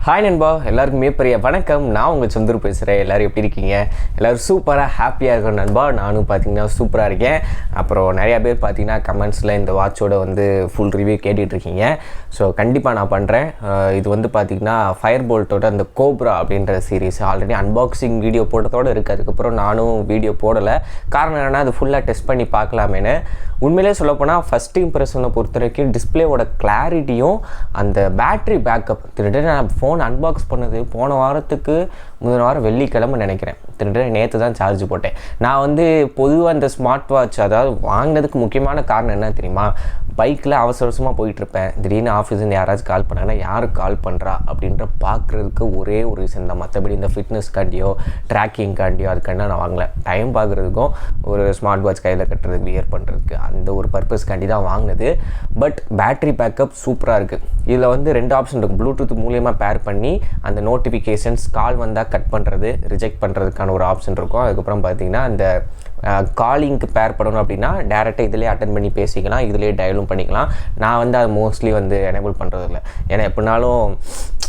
Hi நண்பா, எல்லாருக்குமே பெரிய வணக்கம். நான் உங்கள் சந்துரு பேசுகிறேன். எல்லோரும் எப்படி இருக்கீங்க? எல்லோரும் சூப்பராக ஹாப்பியாக இருக்கும் நண்பா. நானும் பார்த்தீங்கன்னா சூப்பராக இருக்கேன். அப்புறம் நிறையா பேர் பார்த்தீங்கன்னா கமெண்ட்ஸில் இந்த வாட்சோட வந்து ஃபுல் ரிவ்யூ கேட்டுட்ருக்கீங்க. ஸோ கண்டிப்பாக நான் பண்ணுறேன். இது வந்து பார்த்திங்கன்னா ஃபயர் போல்ட்டோட அந்த கோப்ரா அப்படின்ற சீரீஸ் ஆல்ரெடி அன்பாக்சிங் வீடியோ போட்டதோடு இருக்குது. அதுக்கப்புறம் நானும் வீடியோ போடலை. காரணம் என்னென்னா அது ஃபுல்லாக டெஸ்ட் பண்ணி பார்க்கலாமேன்னு. உண்மையிலே சொல்லப்போனால் ஃபஸ்ட் இம்ப்ரெஷனை பொறுத்த வரைக்கும் டிஸ்பிளேவோட கிளாரிட்டியும் அந்த பேட்ரி பேக்கப் நான் ஃபோன் அன்பாக்ஸ் பண்ணது போன வாரத்துக்கு முதல் வாரம் வெள்ளிக்கிழமை நினைக்கிறேன். நேற்று தான் சார்ஜ் போட்டேன். நான் வந்து பொதுவாக இந்த ஸ்மார்ட் வாட்ச் அதாவது வாங்கினதுக்கு முக்கியமான காரணம் என்ன தெரியுமா? பைக்கில் அவசரமாக போயிட்டுருப்பேன். திடீர்னு ஆஃபீஸ்லேருந்து யாராச்சும் கால் பண்ணாங்கன்னா யாருக்கு கால் பண்ணுறா அப்படின்ற பார்க்குறதுக்கு ஒரே ஒரு ரீசன் தான். மற்றபடி இந்த ஃபிட்னஸ்காண்டியோ ட்ராக்கிங்காண்டியோ அதுக்காண்டி நான் வாங்கலை. டைம் பார்க்குறதுக்கும் ஒரு ஸ்மார்ட் வாட்ச் கையில் கட்டுறதுக்கு வியர் பண்ணுறதுக்கு அந்த ஒரு பர்பஸ்க்காண்டி தான் வாங்கினது. பட் பேட்ரி பேக்கப் சூப்பராக இருக்குது. இதில் வந்து 2 ஆப்ஷன் இருக்குது. ப்ளூடூத் மூலியமாக பேர் பண்ணி அந்த நோட்டிஃபிகேஷன்ஸ் கால் வந்தால் கட் பண்ணுறது ரிஜெக்ட் பண்ணுறதுக்கான ஒரு ஆப்ஷன் இருக்கும். அதுக்கப்புறம் பார்த்திங்கன்னா அந்த காலிங்க்கு பேர் பண்ணணும் அப்படின்னா டேரெக்டாக இதிலே அட்டன் பண்ணி பேசிக்கலாம், இதிலே டயலும் பண்ணிக்கலாம். நான் வந்து அதை மோஸ்ட்லி வந்து எனேபிள் பண்ணுறதில்ல. ஏன்னா எப்படினாலும்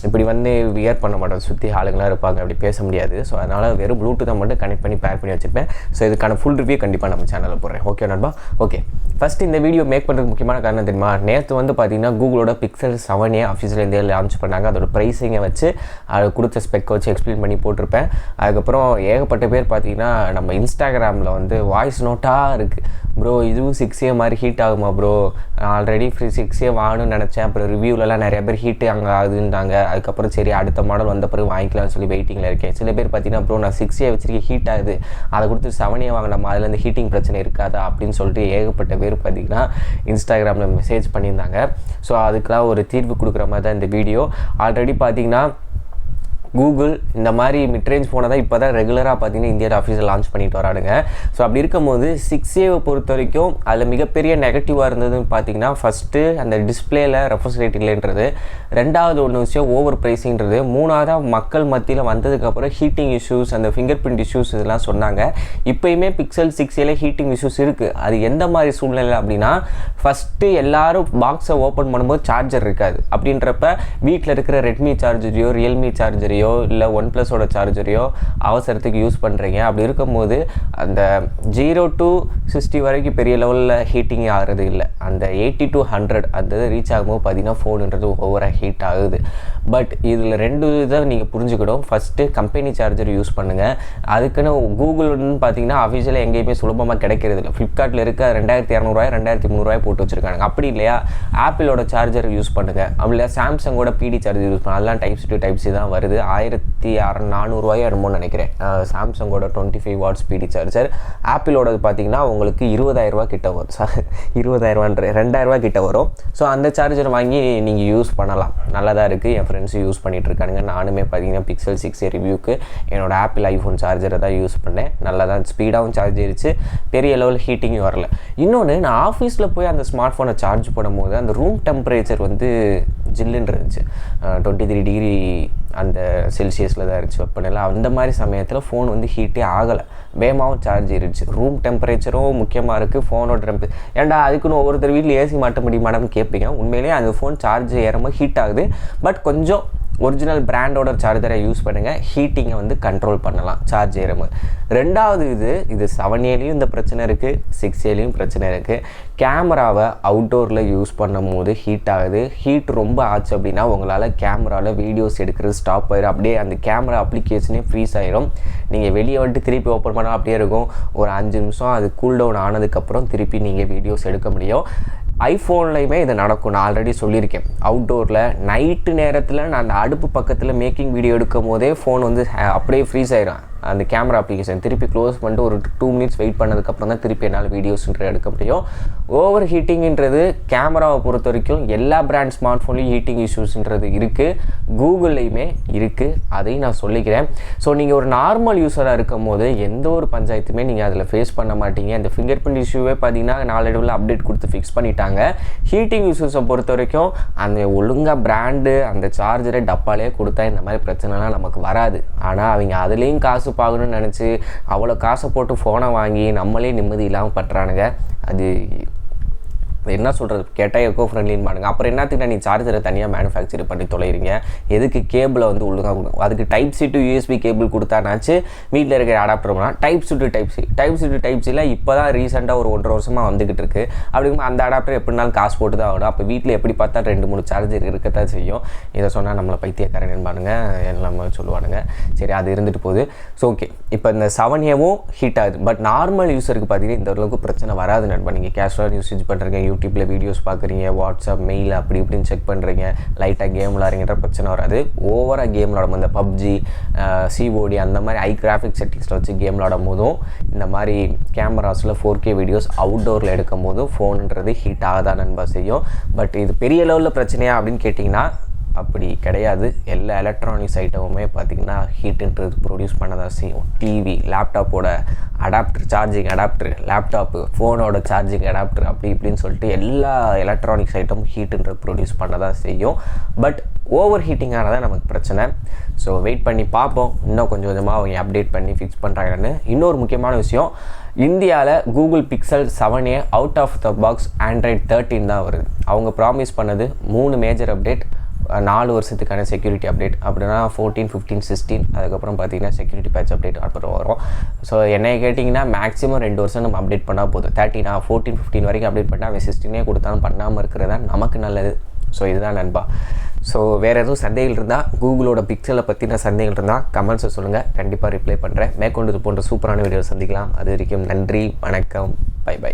இப்படி வந்து வியர் பண்ண மாட்டேன், சுற்றி ஆளுங்களாம் இருப்பாங்க, அப்படி பேச முடியாது. ஸோ அதனால் வெறும் ப்ளூடூத்தை மட்டும் கனெக்ட் பண்ணி பேர் பண்ணி வச்சுருப்பேன். ஸோ இதுக்கான ஃபுல் ரிவ்யூ கண்டிப்பாக நம்ம சேனலில் போடுறேன். ஓகே நண்பா? ஓகே, ஃபஸ்ட்டு இந்த வீடியோ மேக் பண்ணுறதுக்கு முக்கியமான காரணம் தெரியுமா? நேற்று வந்து பார்த்திங்கன்னா கூகுளோட Pixel 7a ஆஃபீஸில் லான்ச் பண்ணாங்க. அதோட ப்ரைஸிங்கை வச்சு அது கொடுத்த ஸ்பெக்கை வச்சு எக்ஸ்பிளைன் பண்ணி போட்டிருப்பேன். அதுக்கப்புறம் ஏகப்பட்ட பேர் பார்த்திங்கன்னா நம்ம இன்ஸ்டாகிராமில் வந்து வாய்ஸ் நோட்டாக இருக்குது. ப்ரோ இதுவும் 6a மாதிரி ஹீட் ஆகுமா ப்ரோ? ஆல்ரெடி 6a வாங்கணும்னு நினச்சேன். அப்புறம் ரிவ்யூலலாம் நிறைய பேர் ஹீட்டு அங்கே ஆகுதுன்றாங்க. அதுக்கப்புறம் சரி அடுத்த மாடல் வந்த பிறகு வாங்கிக்கலாம்னு சொல்லி வெயிட்டிங்கில் இருக்கேன். சில பேர் பார்த்தீங்கன்னா ப்ரோ நான் 6a வச்சுருக்கேன் ஹீட் ஆகுது, அதை கொடுத்து 7a வாங்கினோம், அதில் இந்த ஹீட்டிங் பிரச்சனை இருக்காதா அப்படின்னு சொல்லிட்டு ஏகப்பட்ட பேர் பார்த்திங்கன்னா இன்ஸ்டாகிராமில் மெசேஜ் பண்ணியிருந்தாங்க. ஸோ அதுக்கெலாம் ஒரு தீர்வு கொடுக்குற மாதிரி தான் இந்த வீடியோ. ஆல்ரெடி பார்த்திங்கன்னா கூகுள் இந்த மாதிரி மிட்ரேஞ்ச் ஃபோனை தான் இப்போ தான் ரெகுலராக பார்த்திங்கன்னா இந்தியா ஆஃபீஸில் லான்ச் பண்ணிட்டு வரானுங்க. ஸோ அப்படி இருக்கும்போது 6a பொறுத்த வரைக்கும் அதில் மிகப்பெரிய நெகட்டிவாக இருந்ததுன்னு பார்த்திங்கன்னா ஃபஸ்ட்டு அந்த டிஸ்பிளேயில் ரெஃப்ரெஷ் ரேட் இல்லைன்றது, ரெண்டாவது ஒன்று விஷயம் ஓவர் ப்ரைஸிங்கிறது, மூணாவதாக மக்கள் மத்தியில் வந்ததுக்கப்புறம் ஹீட்டிங் இஷ்யூஸ் அந்த ஃபிங்கர் பிரிண்ட் இஷ்யூஸ் இதெல்லாம் சொன்னாங்க. இப்போயுமே Pixel 6a ஹீட்டிங் இஷ்யூஸ் இருக்குது. அது எந்த மாதிரி சூழ்நிலை அப்படின்னா, ஃபஸ்ட்டு எல்லோரும் பாக்ஸை ஓப்பன் பண்ணும்போது சார்ஜர் இருக்காது. அப்படின்றப்ப வீட்டில் இருக்கிற ரெட்மி சார்ஜரையோ ரியல்மி சார்ஜரையோ இல்லை OnePlusோட சார்ஜரையோ அவசரத்துக்கு யூஸ் பண்ணுறீங்க. அப்படி இருக்கும்போது அந்த 0 to 60 வரைக்கும் பெரிய லெவலில் ஹீட்டிங் ஆகிறது இல்லை. அந்த 80 to 100 அந்த ரீச் ஆகும்போது பார்த்திங்கன்னா ஃபோனுன்றது ஓவராக ஹீட் ஆகுது. பட் இதில் 2 இதை நீங்கள் புரிஞ்சுக்கிடும். ஃபஸ்ட்டு கம்பெனி சார்ஜர் யூஸ் பண்ணுங்கள். அதுக்குன்னு கூகுள்னு பார்த்தீங்கன்னா அஃபிஷியலாக எங்கேயுமே சுலபமாக கிடைக்கிறது இல்லை. ஃப்ளிப்கார்ட்டில் இருக்க 2200 2300 போட்டு வச்சுருக்காங்க. அப்படி இல்லையா ஆப்பிளோட சார்ஜர் யூஸ் பண்ணுங்கள். அப்படி இல்லை சாம்சங்கோட PD சார்ஜர் யூஸ் பண்ணுங்கள். அதெல்லாம் டைப்ஸ் டு டைப்ஸ் தான் வருது. 1400 என்னமோ நினைக்கிறேன் சாம்சங்கோட 25 வாட்ஸ் PD சார்ஜர். ஆப்பிளோட பார்த்தீங்கன்னா உங்களுக்கு 20,000 கிட்ட வரும். 20,000 கிட்ட வரும். ஸோ அந்த சார்ஜர் வாங்கி நீங்கள் யூஸ் பண்ணலாம், நல்லா தான் இருக்குது. என் ஃப்ரெண்ட்ஸும் யூஸ் பண்ணிகிட்டு இருக்கானுங்க. நானுமே பார்த்தீங்கன்னா Pixel 6a ரிவ்யூக்கு என்னோட ஆப்பிள் ஐஃபோன் சார்ஜரை தான் யூஸ் பண்ணேன். நல்லா தான் ஸ்பீடாகவும் சார்ஜ் ஆயிடுச்சு, பெரிய லெவல் ஹீட்டிங்கும் வரல. இன்னொன்று, நான் ஆஃபீஸில் போய் அந்த ஸ்மார்ட் ஃபோனை சார்ஜ் பண்ணும்போது அந்த ரூம் டெம்பரேச்சர் வந்து ஜில்லுன்னு இருந்துச்சு. 23 டிகிரி அந்த செல்சியஸில் தான் இருந்துச்சு வெப்பநிலை. அந்த மாதிரி சமயத்தில் ஃபோன் வந்து ஹீட்டே ஆகலை, வேகமாகவும் சார்ஜ் இருந்துச்சு. ரூம் டெம்பரேச்சரும் முக்கியமாக இருக்குது. ஃபோனோட ஏன்டா அதுக்குன்னு ஒவ்வொருத்தர் வீட்டில் ஏசி மாட்ட முடியுமான்னு கேட்பீங்க. உண்மையிலேயே அந்த ஃபோன் சார்ஜ் ஏறும்போது ஹீட் ஆகுது. பட் கொஞ்சம் ஒரிஜினல் பிராண்டோட சார்ஜரை யூஸ் பண்ணுங்கள், ஹீட்டிங்கை வந்து கண்ட்ரோல் பண்ணலாம் சார்ஜ் ஏறும்போது. ரெண்டாவது இது 7aலையும் இந்த பிரச்சனை இருக்குது, 6aலையும் பிரச்சனை இருக்குது. கேமராவை அவுட்டோரில் யூஸ் பண்ணும் போது ஹீட் ஆகுது. ஹீட் ரொம்ப ஆச்சு அப்படின்னா உங்களால் கேமராவில் வீடியோஸ் எடுக்கிறது ஸ்டாப் ஆயிடும். அப்படியே அந்த கேமரா அப்ளிகேஷனே ஃப்ரீஸ் ஆகிடும். நீங்கள் வெளியே வந்துட்டு திருப்பி ஓப்பன் பண்ணால் அப்படியே இருக்கும். ஒரு 5 நிமிஷம் அது கூல் டவுன் ஆனதுக்கப்புறம் திருப்பி நீங்கள் வீடியோஸ் எடுக்க முடியும். ஐஃபோன்லையுமே இது நடக்கும். நான் ஆல்ரெடி சொல்லியிருக்கேன். அவுட்டோரில் நைட்டு நேரத்தில் நான் அந்த அடுப்பு பக்கத்தில் மேக்கிங் வீடியோ எடுக்கும் போதே ஃபோன் வந்து அப்படியே ஃப்ரீஸ் ஆகிடும். அந்த கேமரா அப்ளிகேஷன் திருப்பி க்ளோஸ் பண்ணிட்டு ஒரு 2 மினிட்ஸ் வெயிட் பண்ணதுக்கப்புறம் தான் திருப்பி என்னால் வீடியோஸ்ன்ற எடுக்க முடியும். ஓவர் ஹீட்டிங்கிறது கேமராவை பொறுத்த வரைக்கும் எல்லா பிராண்ட் ஸ்மார்ட் ஃபோன்லேயும் ஹீட்டிங் இஷ்யூஸ்ன்றது இருக்குது, கூகுள்லையுமே இருக்குது. அதையும் நான் சொல்லிக்கிறேன். ஸோ நீங்கள் ஒரு நார்மல் யூஸராக இருக்கும் போது எந்த ஒரு பஞ்சாயத்துமே நீங்கள் அதில் ஃபேஸ் பண்ண மாட்டீங்க. அந்த ஃபிங்கர் பிரிண்ட் இஷ்யூவே பார்த்தீங்கன்னா நாளடைவில் அப்டேட் கொடுத்து ஃபிக்ஸ் பண்ணிட்டாங்க. ஹீட்டிங் இஷ்யூஸை பொறுத்த வரைக்கும் அந்த ஒழுங்காக பிராண்டு அந்த சார்ஜரை டப்பாலே கொடுத்தா இந்த மாதிரி பிரச்சனைலாம் நமக்கு வராது. ஆனால் அவங்க அதுலேயும் காசு பார்க்கணும்னு நினச்சி அவ்வளோ காசை போட்டு ஃபோனை வாங்கி நம்மளே நிம்மதி இல்லாமல் பட்டுறானுங்க. அது என்ன சொல்கிறது கேட்டால் எக்கோ ஃப்ரெண்ட்லின்னு பாருங்க. அப்புறம் என்னத்துக்கு நீ சார்ஜரை தனியாக மேனுஃபேக்சர் பண்ணி தொலைகிறீங்க, எதுக்கு கேபிளை வந்து ஒழுங்காக கொடுங்க. அதுக்கு type C to USB cable கொடுத்தானாச்சு வீட்டில் இருக்கிற அடாப்டர் பண்ணால் டைப் சி டு டைப் சியில் இப்போ தான் ரீசெண்டாக ஒரு 1.5 வருஷமாக வந்துக்கிட்டு இருக்குது. அப்படிங்கும்போது அந்த அடாப்டர் எப்படினாலும் காசு போட்டு தான் ஆகணும். அப்போ வீட்டில் எப்படி பார்த்தா 2-3 சார்ஜர் இருக்கத்தான் செய்யும். இதை சொன்னால் நம்மளை பைத்தியக்காரன் பாருங்க எல்லாம் சொல்லுவானுங்க. சரி, அது இருந்துட்டு போகுது. ஸோ ஓகே, இப்போ இந்த 7Aவும் ஹீட் ஆகுது. பட் நார்மல் யூஸருக்கு பார்த்தீங்கன்னா இந்த அளவுக்கு பிரச்சனை வராது நண்பா. நீங்கள் கேஷுவலாக யூசேஜ் பண்ணுறீங்க, யூடியூப்பில் வீடியோஸ் பார்க்குறீங்க, வாட்ஸ்அப் மெயில் அப்படி இப்படின்னு செக் பண்ணுறீங்க, லைட்டாக கேம் விளாட்றீங்கன்ற பிரச்சனை வராது. ஓவராக கேம் விளாடும் இந்த பப்ஜி, சிஓடி அந்த மாதிரி ஹை கிராஃபிக் செட்டிங்ஸில் வச்சு கேம் விளாடும் போதும், இந்த மாதிரி கேமராஸில் 4K வீடியோஸ் அவுட்டோரில் எடுக்கும் போதும் ஃபோனுன்றது ஹீட் ஆகதான் நண்பா செய்யும். பட் இது பெரிய லெவலில் பிரச்சனையா அப்படின்னு கேட்டிங்கன்னா அப்படி கிடையாது. எல்லா எலக்ட்ரானிக்ஸ் ஐட்டமுமே பார்த்திங்கன்னா ஹீட்டுன்றது ப்ரொடியூஸ் பண்ண தான் செய்யும். டிவி, லேப்டாப்போட அடாப்டர், சார்ஜிங் அடாப்டர், லேப்டாப்பு, ஃபோனோட சார்ஜிங் அடாப்டர் அப்படி இப்படின்னு சொல்லிட்டு எல்லா எலக்ட்ரானிக்ஸ் ஐட்டமும் ஹீட்டுன்றது ப்ரொடியூஸ் பண்ண தான் செய்யும். பட் ஓவர் ஹீட்டிங்கானதான் நமக்கு பிரச்சனை. ஸோ வெயிட் பண்ணி பார்ப்போம், இன்னும் கொஞ்சம் கொஞ்சமாக அவங்க அப்டேட் பண்ணி ஃபிக்ஸ் பண்ணுறாங்கன்னு. இன்னொரு முக்கியமான விஷயம், இந்தியாவில் Google Pixel 7A out of the box Android 13 தான் வருது. அவங்க ப்ராமிஸ் பண்ணது 3 மேஜர் அப்டேட், 4 வருஷத்துக்கான செக்யூரிட்டி அப்டேட், அப்படின்னா 14, 15, 16, அதுக்கப்புறம் பார்த்தீங்கன்னா செக்யூரிட்டி பேட்ச் அப்டேட் அப்புறம் வரும். ஸோ என்னை கேட்டிங்கன்னா மேக்ஸிமம் 2 வருஷம் நம்ம அப்டேட் பண்ணால் போதும். 13, 14, 15 வரைக்கும் அப்டேட் பண்ணால் அவன் 16 கொடுத்தாலும் பண்ணாமல் இருக்கிறது தான் நமக்கு நல்லது. ஸோ இதுதான் நண்பா. ஸோ வேறு எதுவும் சந்தேகங்கள் இருந்தால், கூகுளோட பிக்சலை பற்றின சந்தேகங்கள் இருந்தால் கமெண்ட்ஸை சொல்லுங்கள், கண்டிப்பாக ரிப்ளை பண்ணுறேன். மேற்கொண்டு இது போன்ற சூப்பரான வீடியோ சந்திக்கலாம். அது வரைக்கும் நன்றி, வணக்கம், பை பை.